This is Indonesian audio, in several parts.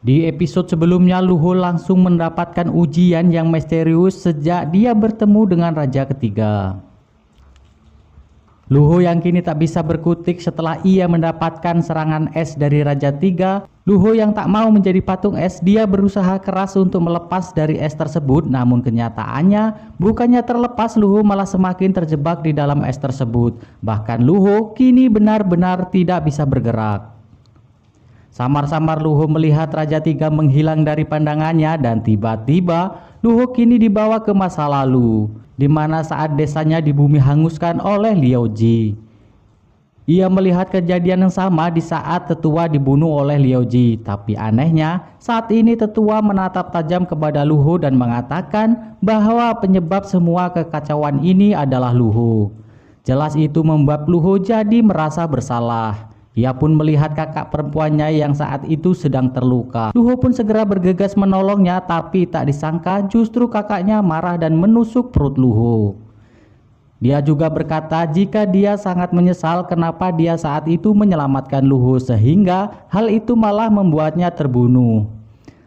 Di episode sebelumnya, Luho langsung mendapatkan ujian yang misterius sejak dia bertemu dengan Raja Ketiga. Luho yang kini tak bisa berkutik setelah ia mendapatkan serangan es dari Raja Tiga. Luho yang tak mau menjadi patung es, dia berusaha keras untuk melepas dari es tersebut. Namun kenyataannya bukannya terlepas, Luho malah semakin terjebak di dalam es tersebut. Bahkan Luho kini benar-benar tidak bisa bergerak. Samar-samar Luho melihat Raja Tiga menghilang dari pandangannya dan tiba-tiba Luho kini dibawa ke masa lalu, di mana saat desanya di bumi hanguskan oleh Liao Ji. Ia melihat kejadian yang sama di saat tetua dibunuh oleh Liao Ji. Tapi anehnya, saat ini tetua menatap tajam kepada Luho dan mengatakan bahwa penyebab semua kekacauan ini adalah Luho. Jelas itu membuat Luho jadi merasa bersalah. Ia pun melihat kakak perempuannya yang saat itu sedang terluka. Luho pun segera bergegas menolongnya, tapi tak disangka justru kakaknya marah dan menusuk perut Luho. Dia juga berkata jika dia sangat menyesal kenapa dia saat itu menyelamatkan Luho, sehingga hal itu malah membuatnya terbunuh.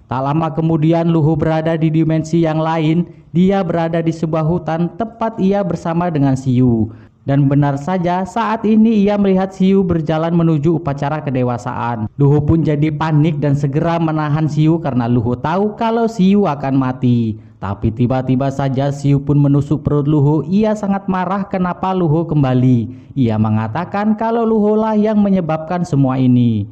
Tak lama kemudian Luho berada di dimensi yang lain. Dia berada di sebuah hutan, tepat ia bersama dengan Xiu. Dan benar saja saat ini ia melihat Xiu berjalan menuju upacara kedewasaan. Luho pun jadi panik dan segera menahan Xiu karena Luho tahu kalau Xiu akan mati. Tapi tiba-tiba saja Xiu pun menusuk perut Luho. Ia sangat marah kenapa Luho kembali. Ia mengatakan kalau Luho lah yang menyebabkan semua ini.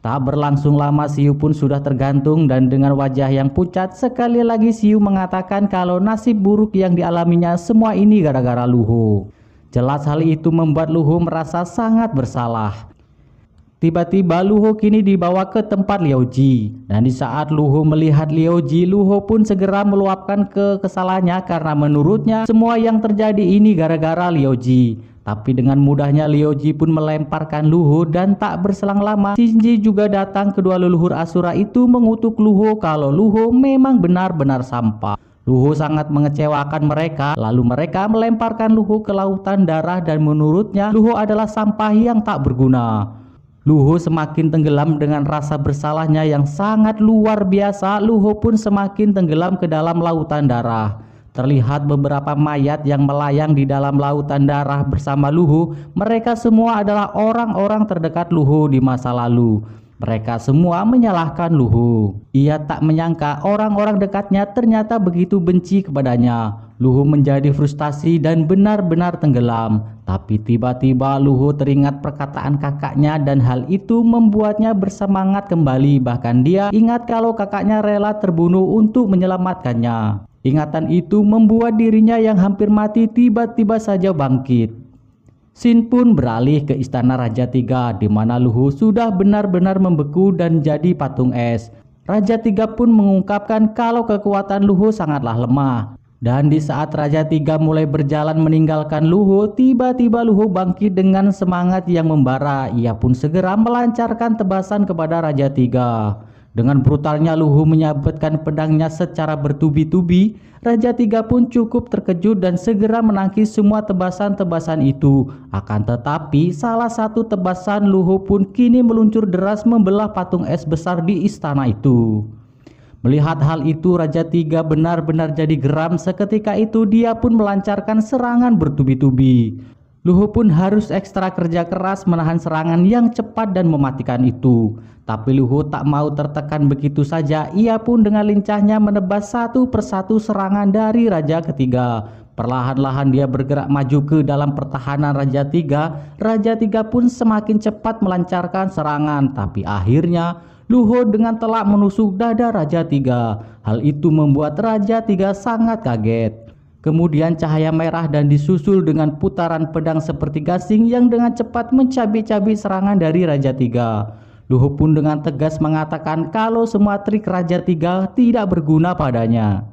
Tak berlangsung lama Xiu pun sudah tergantung dan dengan wajah yang pucat sekali lagi Xiu mengatakan kalau nasib buruk yang dialaminya semua ini gara-gara Luho. Jelas hal itu membuat Luho merasa sangat bersalah. Tiba-tiba Luho kini dibawa ke tempat Liao Ji. Dan di saat Luho melihat Liao Ji, Luho pun segera meluapkan kesalahannya karena menurutnya semua yang terjadi ini gara-gara Liao Ji. Tapi dengan mudahnya Liao Ji pun melemparkan Luho dan tak berselang lama Shinji juga datang. Kedua leluhur Asura itu mengutuk Luho kalau Luho memang benar-benar sampah. Luho sangat mengecewakan mereka, lalu mereka melemparkan Luho ke lautan darah dan menurutnya Luho adalah sampah yang tak berguna. Luho semakin tenggelam dengan rasa bersalahnya yang sangat luar biasa. Luho pun semakin tenggelam ke dalam lautan darah. Terlihat beberapa mayat yang melayang di dalam lautan darah bersama Luho. Mereka semua adalah orang-orang terdekat Luho di masa lalu. Mereka semua menyalahkan Luho. Ia tak menyangka orang-orang dekatnya ternyata begitu benci kepadanya. Luho menjadi frustasi dan benar-benar tenggelam. Tapi tiba-tiba Luho teringat perkataan kakaknya dan hal itu membuatnya bersemangat kembali. Bahkan dia ingat kalau kakaknya rela terbunuh untuk menyelamatkannya. Ingatan itu membuat dirinya yang hampir mati tiba-tiba saja bangkit. Shin pun beralih ke istana Raja Tiga, di mana Luho sudah benar-benar membeku dan jadi patung es. Raja Tiga pun mengungkapkan kalau kekuatan Luho sangatlah lemah. Dan di saat Raja Tiga mulai berjalan meninggalkan Luho, tiba-tiba Luho bangkit dengan semangat yang membara. Ia pun segera melancarkan tebasan kepada Raja Tiga. Dengan brutalnya Luho menyabetkan pedangnya secara bertubi-tubi. Raja Tiga pun cukup terkejut dan segera menangkis semua tebasan-tebasan itu. Akan tetapi salah satu tebasan Luho pun kini meluncur deras membelah patung es besar di istana itu. Melihat hal itu Raja Tiga benar-benar jadi geram. Seketika itu dia pun melancarkan serangan bertubi-tubi. Luho pun harus ekstra kerja keras menahan serangan yang cepat dan mematikan itu. Tapi Luho tak mau tertekan begitu saja. Ia pun dengan lincahnya menebas satu persatu serangan dari Raja Ketiga. Perlahan-lahan dia bergerak maju ke dalam pertahanan Raja Tiga. Raja Tiga pun semakin cepat melancarkan serangan. Tapi akhirnya Luho dengan telak menusuk dada Raja Tiga. Hal itu membuat Raja Tiga sangat kaget. Kemudian cahaya merah dan disusul dengan putaran pedang seperti gasing yang dengan cepat mencabik-cabik serangan dari Raja Tiga. Luho pun dengan tegas mengatakan kalau semua trik Raja Tiga tidak berguna padanya.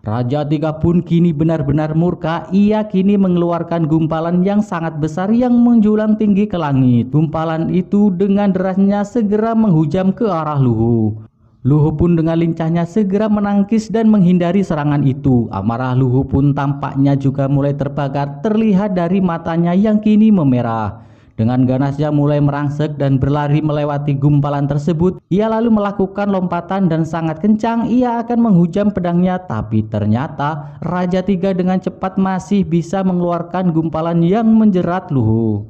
Raja Tiga pun kini benar-benar murka. Ia kini mengeluarkan gumpalan yang sangat besar yang menjulang tinggi ke langit. Gumpalan itu dengan derasnya segera menghujam ke arah Luho. Luho pun dengan lincahnya segera menangkis dan menghindari serangan itu. Amarah Luho pun tampaknya juga mulai terbakar, terlihat dari matanya yang kini memerah. Dengan ganasnya mulai merangsek dan berlari melewati gumpalan tersebut. Ia lalu melakukan lompatan dan sangat kencang ia akan menghujam pedangnya, tapi ternyata Raja Tiga dengan cepat masih bisa mengeluarkan gumpalan yang menjerat Luho.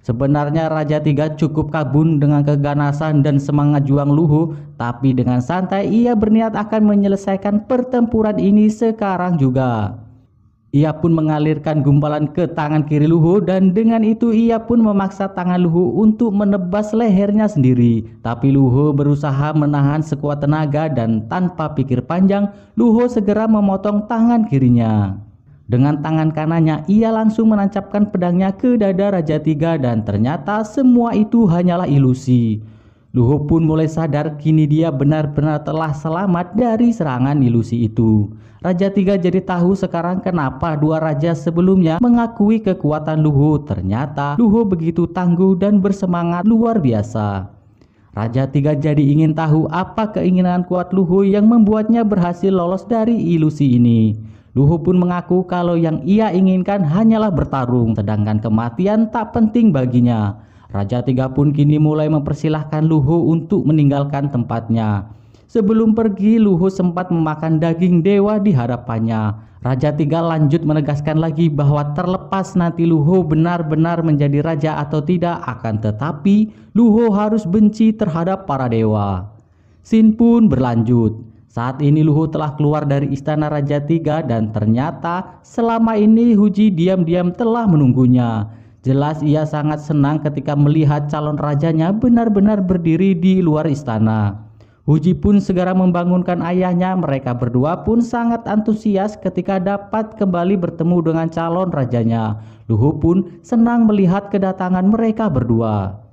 Sebenarnya Raja Tiga cukup kagum dengan keganasan dan semangat juang Luho, tapi dengan santai ia berniat akan menyelesaikan pertempuran ini sekarang juga. Ia pun mengalirkan gumpalan ke tangan kiri Luho dan dengan itu ia pun memaksa tangan Luho untuk menebas lehernya sendiri. Tapi Luho berusaha menahan sekuat tenaga dan tanpa pikir panjang Luho segera memotong tangan kirinya. Dengan tangan kanannya ia langsung menancapkan pedangnya ke dada Raja Tiga dan ternyata semua itu hanyalah ilusi. Luho pun mulai sadar kini dia benar-benar telah selamat dari serangan ilusi itu. Raja Tiga jadi tahu sekarang kenapa dua raja sebelumnya mengakui kekuatan Luho. Ternyata Luho begitu tangguh dan bersemangat luar biasa. Raja Tiga jadi ingin tahu apa keinginan kuat Luho yang membuatnya berhasil lolos dari ilusi ini. Luho pun mengaku kalau yang ia inginkan hanyalah bertarung, sedangkan kematian tak penting baginya. Raja Tiga pun kini mulai mempersilahkan Luho untuk meninggalkan tempatnya. Sebelum pergi, Luho sempat memakan daging dewa di hadapannya. Raja Tiga lanjut menegaskan lagi bahwa terlepas nanti Luho benar-benar menjadi raja atau tidak, akan tetapi Luho harus benci terhadap para dewa. Scene pun berlanjut. Saat ini Luho telah keluar dari istana Raja Tiga dan ternyata selama ini Huji diam-diam telah menunggunya. Jelas ia sangat senang ketika melihat calon rajanya benar-benar berdiri di luar istana. Huji pun segera membangunkan ayahnya. Mereka berdua pun sangat antusias ketika dapat kembali bertemu dengan calon rajanya. Luho pun senang melihat kedatangan mereka berdua.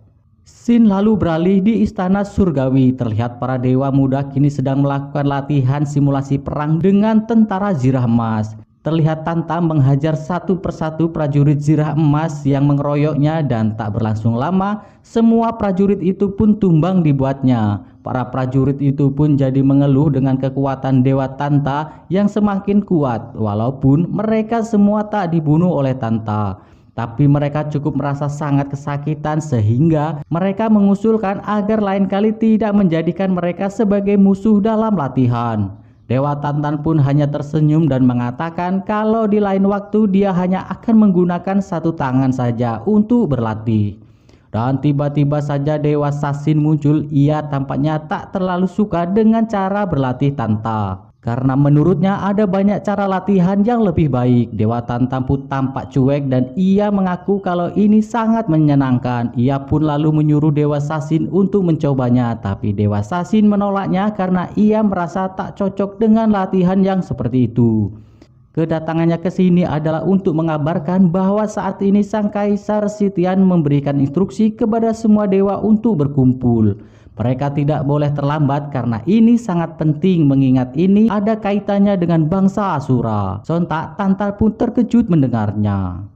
Scene lalu beralih di istana surgawi. Terlihat para dewa muda kini sedang melakukan latihan simulasi perang dengan tentara zirah emas. Terlihat Tanta menghajar satu persatu prajurit zirah emas yang mengeroyoknya dan tak berlangsung lama semua prajurit itu pun tumbang dibuatnya. Para prajurit itu pun jadi mengeluh dengan kekuatan Dewa Tanta yang semakin kuat walaupun mereka semua tak dibunuh oleh Tanta. Tapi mereka cukup merasa sangat kesakitan sehingga mereka mengusulkan agar lain kali tidak menjadikan mereka sebagai musuh dalam latihan. Dewa Tantan pun hanya tersenyum dan mengatakan kalau di lain waktu dia hanya akan menggunakan satu tangan saja untuk berlatih. Dan tiba-tiba saja Dewa Sasin muncul. Ia tampaknya tak terlalu suka dengan cara berlatih Tanta. Karena menurutnya ada banyak cara latihan yang lebih baik. Dewa Tanta pun tampak cuek dan ia mengaku kalau ini sangat menyenangkan. Ia pun lalu menyuruh Dewa Sasin untuk mencobanya. Tapi Dewa Sasin menolaknya karena ia merasa tak cocok dengan latihan yang seperti itu. Kedatangannya ke sini adalah untuk mengabarkan bahwa saat ini Sang Kaisar Sitian memberikan instruksi kepada semua dewa untuk berkumpul. Mereka tidak boleh terlambat karena ini sangat penting mengingat ini ada kaitannya dengan bangsa Asura. Sontak Tanta pun terkejut mendengarnya.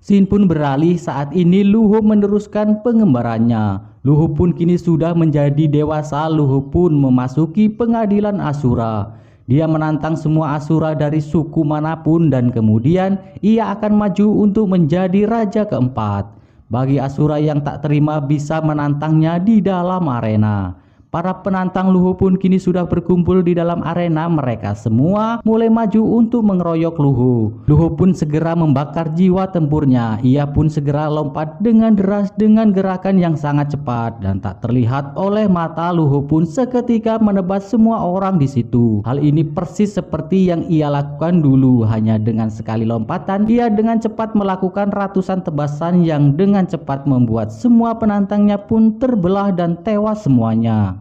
Scene pun beralih. Saat ini Luho meneruskan pengembarannya. Luho pun kini sudah menjadi dewasa. Luho pun memasuki pengadilan Asura. Dia menantang semua Asura dari suku manapun dan kemudian ia akan maju untuk menjadi raja keempat. Bagi Asura yang tak terima bisa menantangnya di dalam arena. Para penantang Luho pun kini sudah berkumpul di dalam arena. Mereka semua mulai maju untuk mengeroyok Luho. Luho pun segera membakar jiwa tempurnya. Ia pun segera lompat dengan deras dengan gerakan yang sangat cepat dan tak terlihat oleh mata. Luho pun seketika menebas semua orang di situ. Hal ini persis seperti yang ia lakukan dulu. Hanya dengan sekali lompatan ia dengan cepat melakukan ratusan tebasan yang dengan cepat membuat semua penantangnya pun terbelah dan tewas semuanya.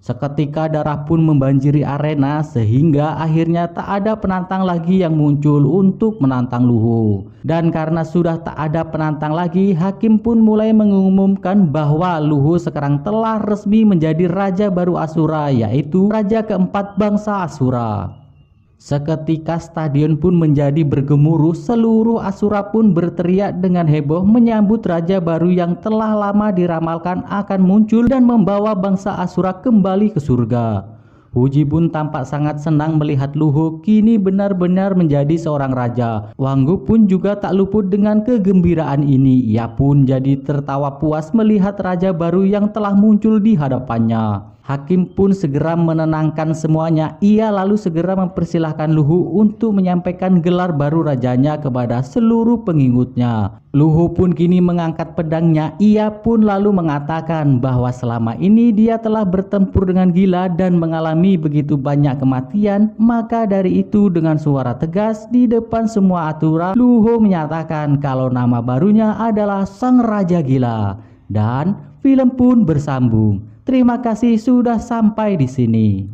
Seketika darah pun membanjiri arena sehingga akhirnya tak ada penantang lagi yang muncul untuk menantang Luho. Dan karena sudah tak ada penantang lagi, hakim pun mulai mengumumkan bahwa Luho sekarang telah resmi menjadi raja baru Asura, yaitu raja keempat bangsa Asura. Seketika stadion pun menjadi bergemuruh. Seluruh Asura pun berteriak dengan heboh menyambut raja baru yang telah lama diramalkan akan muncul dan membawa bangsa Asura kembali ke surga. Huji pun tampak sangat senang melihat Luho kini benar-benar menjadi seorang raja. Wanggu pun juga tak luput dengan kegembiraan ini. Ia pun jadi tertawa puas melihat raja baru yang telah muncul di hadapannya. Hakim pun segera menenangkan semuanya. Ia lalu segera mempersilahkan Luho untuk menyampaikan gelar baru rajanya kepada seluruh pengikutnya. Luho pun kini mengangkat pedangnya. Ia pun lalu mengatakan bahwa selama ini dia telah bertempur dengan gila dan mengalami begitu banyak kematian. Maka dari itu dengan suara tegas di depan semua aturan, Luho menyatakan kalau nama barunya adalah Sang Raja Gila. Dan film pun bersambung. Terima kasih sudah sampai di sini.